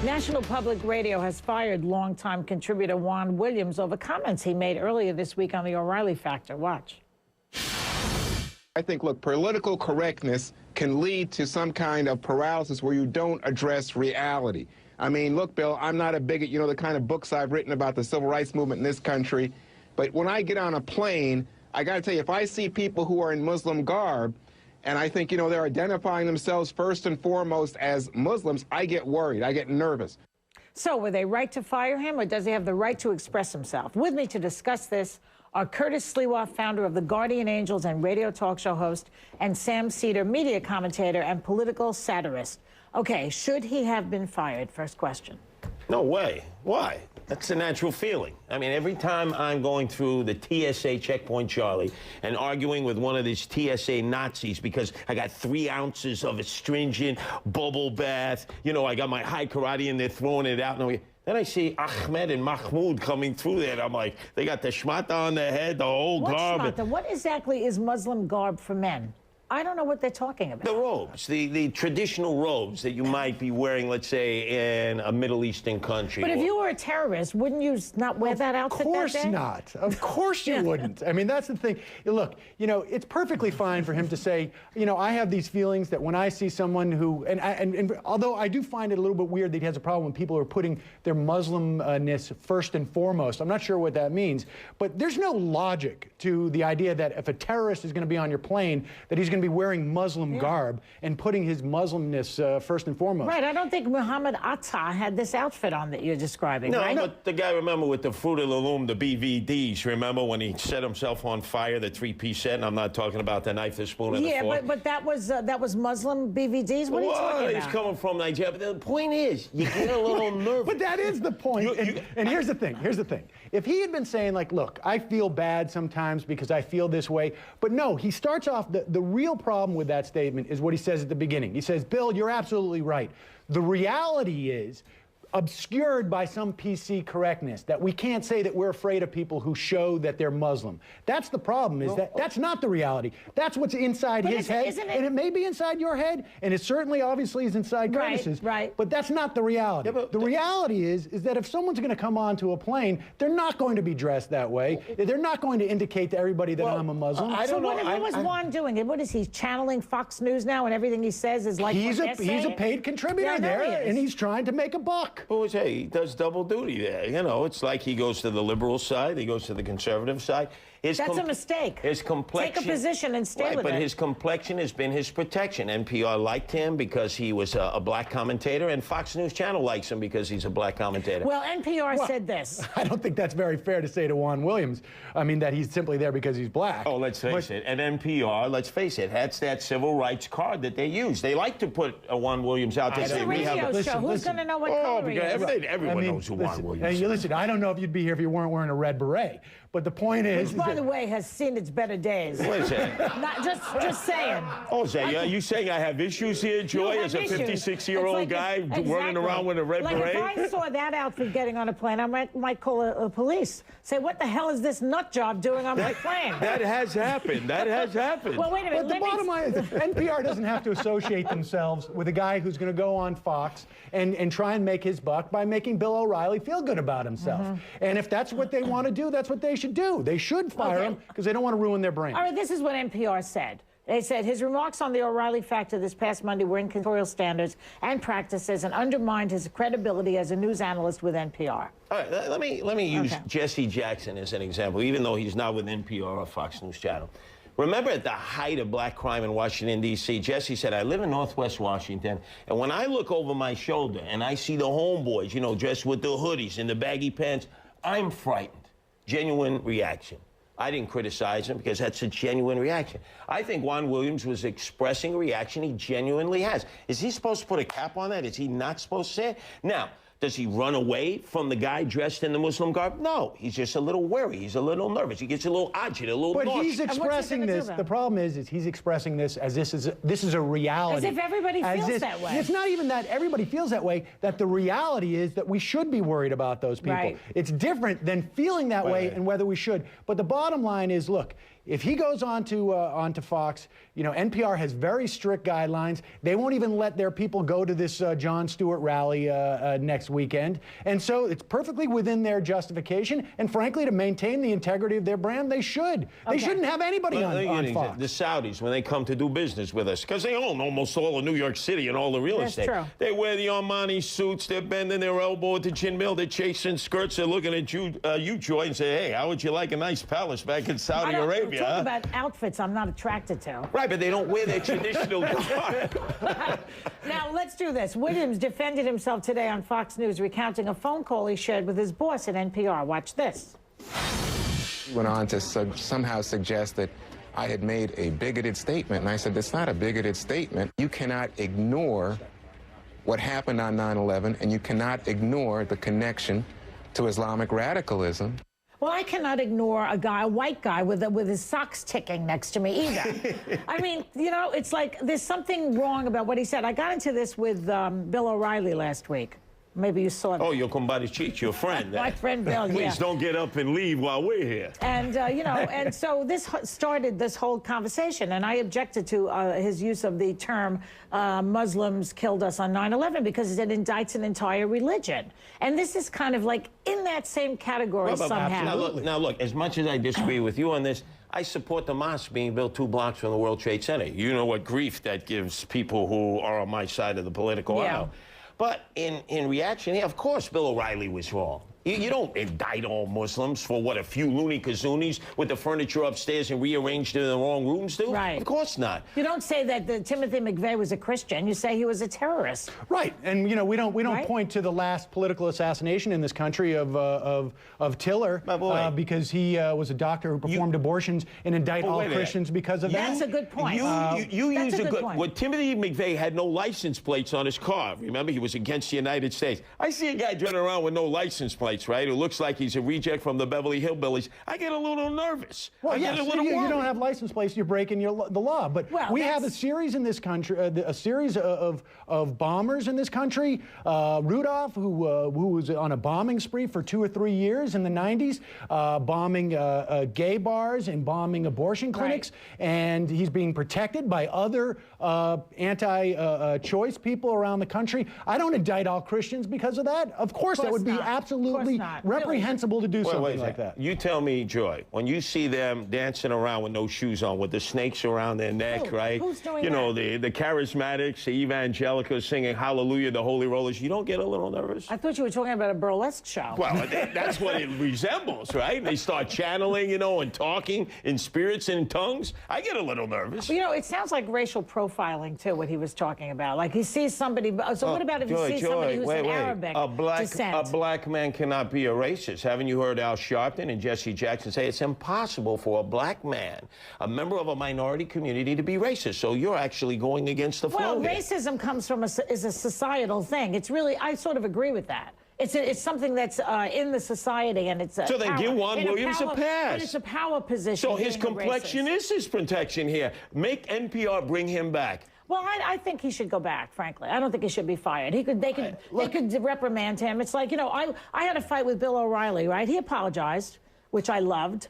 National Public Radio has fired longtime contributor Juan Williams over comments he made earlier this week on the O'Reilly Factor. Watch. I think, look, political correctness can lead to some kind of paralysis where you don't address reality. I mean, look, Bill, I'm not a bigot. You know the kind of books I've written about the civil rights movement in this country. But when I get on a plane, I got to tell you, if I see people who are in Muslim garb, and I think, you know, they're identifying themselves first and foremost as Muslims, I get worried. I get nervous. So were they right to fire him, or does he have the right to express himself? With me to discuss this are Curtis Sliwa, founder of the Guardian Angels and radio talk show host, and Sam Seder, media commentator and political satirist. Okay, should he have been fired? First question. No way. Why? That's a natural feeling. I mean, every time I'm going through the TSA checkpoint, Charlie, and arguing with one of these TSA Nazis because I got 3 ounces of astringent bubble bath, you know, I got my high karate and they're throwing it out. Then I see Ahmed and Mahmoud coming through there, and I'm like, they got the shmata on their head, the whole garb. What exactly is Muslim garb for men? I don't know what they're talking about. The robes, the traditional robes that you might be wearing, let's say, in a Middle Eastern country. But if you were a terrorist, wouldn't you not wear that outfit that day? Of course not. Of course you wouldn't. I mean, that's the thing. Look, you know, it's perfectly fine for him to say, you know, I have these feelings that when I see someone who, and although I do find it a little bit weird that he has a problem when people are putting their Muslimness first and foremost. I'm not sure what that means. But there's no logic to the idea that if a terrorist is going to be on your plane, that he's going to be wearing Muslim garb and putting his Muslimness first and foremost. Right. I don't think Muhammad Atta had this outfit on that you're describing. No, right? But the guy, remember, with the Fruit of the Loom, the BVDs, remember when he set himself on fire, the 3-piece set, and I'm not talking about the knife, the spoon, and the fork. Yeah, but that was Muslim BVDs? What are you talking about? He's coming from Nigeria. But the point is, you get a little nervous. But that is the point. And here's the thing. If he had been saying, like, look, I feel bad sometimes because I feel this way, but no, he starts off, the real problem with that statement is what he says at the beginning. He says, Bill, you're absolutely right. The reality is obscured by some PC correctness, that we can't say that we're afraid of people who show that they're Muslim. That's the problem, is that's not the reality. That's what's inside his head, and it may be inside your head, and it certainly obviously is inside Curtis's, but that's not the reality. Yeah, the reality is that if someone's going to come onto a plane, they're not going to be dressed that way. They're not going to indicate to everybody that I'm a Muslim. So what was Juan doing? What is he, channeling Fox News now, and everything he says is like he's a paid contributor there, and he's trying to make a buck. Hey, he does double duty there. You know, it's like he goes to the liberal side, he goes to the conservative side. That's a mistake. His complexion. Take a position and stay with it. But his complexion has been his protection. NPR liked him because he was a black commentator, and Fox News Channel likes him because he's a black commentator. Well, NPR said this. I don't think that's very fair to say to Juan Williams. I mean, that he's simply there because he's black. Oh, let's face it. At NPR, let's face it, that's that civil rights card that they use. They like to put Juan Williams out there. It's a radio show. Who's going to know what color he is? Everyone knows who Juan Williams is. Listen, I don't know if you'd be here if you weren't wearing a red beret. But the point is... Which, by the way, has seen its better days. Wait a second. Not just saying. Oh, are you saying I have issues here, Joy, as a 56-year-old guy running around with a red beret? If I saw that outfit getting on a plane, I might call a police. Say, what the hell is this nut job doing on my plane? That has happened. That has happened. Well, wait a minute. But the bottom line is NPR doesn't have to associate themselves with a guy who's going to go on Fox and try and make his buck by making Bill O'Reilly feel good about himself. And if that's what they want to do, that's what they should do. They should fire him because they don't want to ruin their brain. All right, this is what NPR said. They said his remarks on the O'Reilly Factor this past Monday were incontrovertible standards and practices and undermined his credibility as a news analyst with NPR. All right, let me use Jesse Jackson as an example, even though he's not with NPR or Fox News Channel. Remember at the height of black crime in Washington, D.C., Jesse said, I live in Northwest Washington, and when I look over my shoulder and I see the homeboys, you know, dressed with the hoodies and the baggy pants, I'm frightened. Genuine reaction. I didn't criticize him because that's a genuine reaction. I think Juan Williams was expressing a reaction he genuinely has. Is he supposed to put a cap on that? Is he not supposed to say it? Now, does he run away from the guy dressed in the Muslim garb? No, he's just a little wary. He's a little nervous. He gets a little agitated, a little nauseous. But he's expressing this. The problem is he's expressing this as this is a reality. As if everybody feels that way. It's not even that everybody feels that way. That the reality is that we should be worried about those people. Right. It's different than feeling that way and whether we should. But the bottom line is, look, if he goes onto Fox, you know, NPR has very strict guidelines. They won't even let their people go to this Jon Stewart rally next weekend. And so it's perfectly within their justification. And frankly, to maintain the integrity of their brand, they should. They shouldn't have anybody on Fox. The Saudis, when they come to do business with us, because they own almost all of New York City and all the real estate. True. They wear the Armani suits. They're bending their elbow at the gin mill. They're chasing skirts. They're looking at you, Joy, and say, hey, how would you like a nice palace back in Saudi Arabia? Talk about outfits I'm not attracted to. Right, but they don't wear their traditional garb. Now, let's do this. Williams defended himself today on Fox News, recounting a phone call he shared with his boss at NPR. Watch this. He went on to somehow suggest that I had made a bigoted statement, and I said, that's not a bigoted statement. You cannot ignore what happened on 9/11, and you cannot ignore the connection to Islamic radicalism. Well, I cannot ignore a white guy with his socks ticking next to me either. I mean, you know, it's like there's something wrong about what he said. I got into this with Bill O'Reilly last week. Maybe you saw that. Oh, your compadre Cheech, your friend. My friend Bill, yeah. Please don't get up and leave while we're here. And, you know, and so this started this whole conversation, and I objected to his use of the term Muslims killed us on 9/11 because it indicts an entire religion. And this is kind of like in that same category somehow. Now, look, as much as I disagree with you on this, I support the mosque being built 2 blocks from the World Trade Center. You know what grief that gives people who are on my side of the political aisle. But in reaction, yeah, of course Bill O'Reilly was wrong. You don't indict all Muslims for what a few loony kazoonies with the furniture upstairs and rearranged in the wrong rooms do. Right. Of course not. You don't say that Timothy McVeigh was a Christian. You say he was a terrorist. Right. And, you know, we don't point to the last political assassination in this country of Tiller because he was a doctor who performed abortions and indict all Christians because of that. That's a good point. You use a good point. When Timothy McVeigh had no license plates on his car, remember, he was against the United States. I see a guy driving around with no license plates, right, who looks like he's a reject from the Beverly Hillbillies. I get a little nervous. Well, I get a little worried. You don't have license plates, you're breaking the law. But we have a series in this country, a series of bombers in this country. Rudolph, who was on a bombing spree for 2 or 3 years in the 90s, bombing gay bars and bombing abortion clinics. Right. And he's being protected by other anti-choice people around the country. I don't indict all Christians because of that. Of course that would be absolutely reprehensible to do something like that. You tell me, Joy, when you see them dancing around with no shoes on, with the snakes around their neck, right? Who's doing you know, that? the charismatics, the evangelicals singing Hallelujah, the Holy Rollers, you don't get a little nervous? I thought you were talking about a burlesque show. Well, that's what it resembles, right? They start channeling, you know, and talking in spirits and tongues. I get a little nervous. You know, it sounds like racial profiling, too, what he was talking about. Like he sees somebody, so what about if he sees somebody who's an Arabic descent? A black man cannot be a racist. Haven't you heard Al Sharpton and Jesse Jackson say it's impossible for a black man, a member of a minority community, to be racist? So you're actually going against the flow. Well, racism comes from is a societal thing. It's really, I sort of agree with that. It's something that's in the society, and it's so then give Juan Williams a pass. But it's a power position. So his complexion is his protection here. Make NPR bring him back. Well, I think he should go back, frankly. I don't think he should be fired. They could reprimand him. It's like, you know, I had a fight with Bill O'Reilly, right? He apologized, which I loved.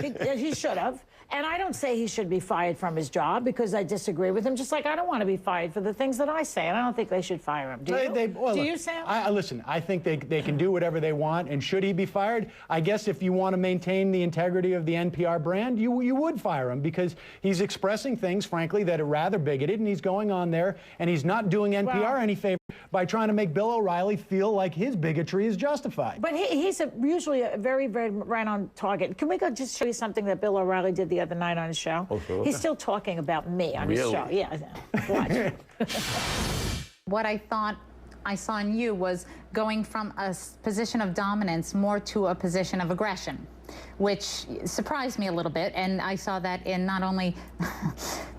He should have. And I don't say he should be fired from his job because I disagree with him, just like I don't want to be fired for the things that I say, and I don't think they should fire him. Do you? Do you, Sam? Listen, I think they can do whatever they want, and should he be fired, I guess if you want to maintain the integrity of the NPR brand, you would fire him because he's expressing things, frankly, that are rather bigoted, and he's going on there, and he's not doing NPR any favor by trying to make Bill O'Reilly feel like his bigotry is justified. But he's usually a very, very right on target. Can we go just show you something that Bill O'Reilly did the other night on his show? Oh, sure. He's still talking about me on his show. Yeah, watch. What I thought I saw in you was going from a position of dominance more to a position of aggression, which surprised me a little bit. And I saw that in not only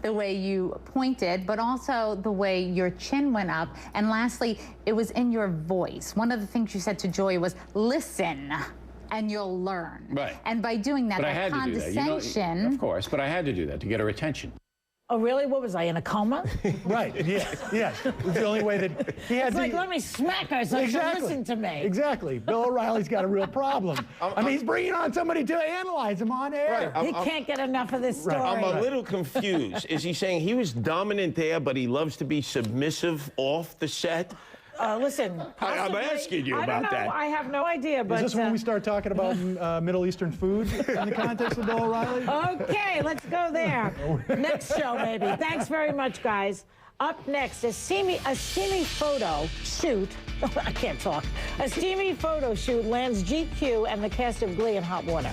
the way you pointed, but also the way your chin went up. And lastly, it was in your voice. One of the things you said to Joy was, listen, and you'll learn. Right. And by doing that, but I had condescension... to do that. You know, of course, but I had to do that to get her attention. Oh, really? What was I, in a coma? Right, yes. It was the only way that he had It's to... like, let me smack her so she listen to me. Exactly. Bill O'Reilly's got a real problem. I mean, he's bringing on somebody to analyze him on air. He can't get enough of this story. I'm a little confused. Is he saying he was dominant there, but he loves to be submissive off the set? Listen, I'm asking you about that. I have no idea, but... Is this when we start talking about Middle Eastern food in the context of Bill O'Reilly? Okay, let's go there. Next show, maybe. Thanks very much, guys. Up next, a steamy photo shoot. I can't talk. A steamy photo shoot lands GQ and the cast of Glee in hot water.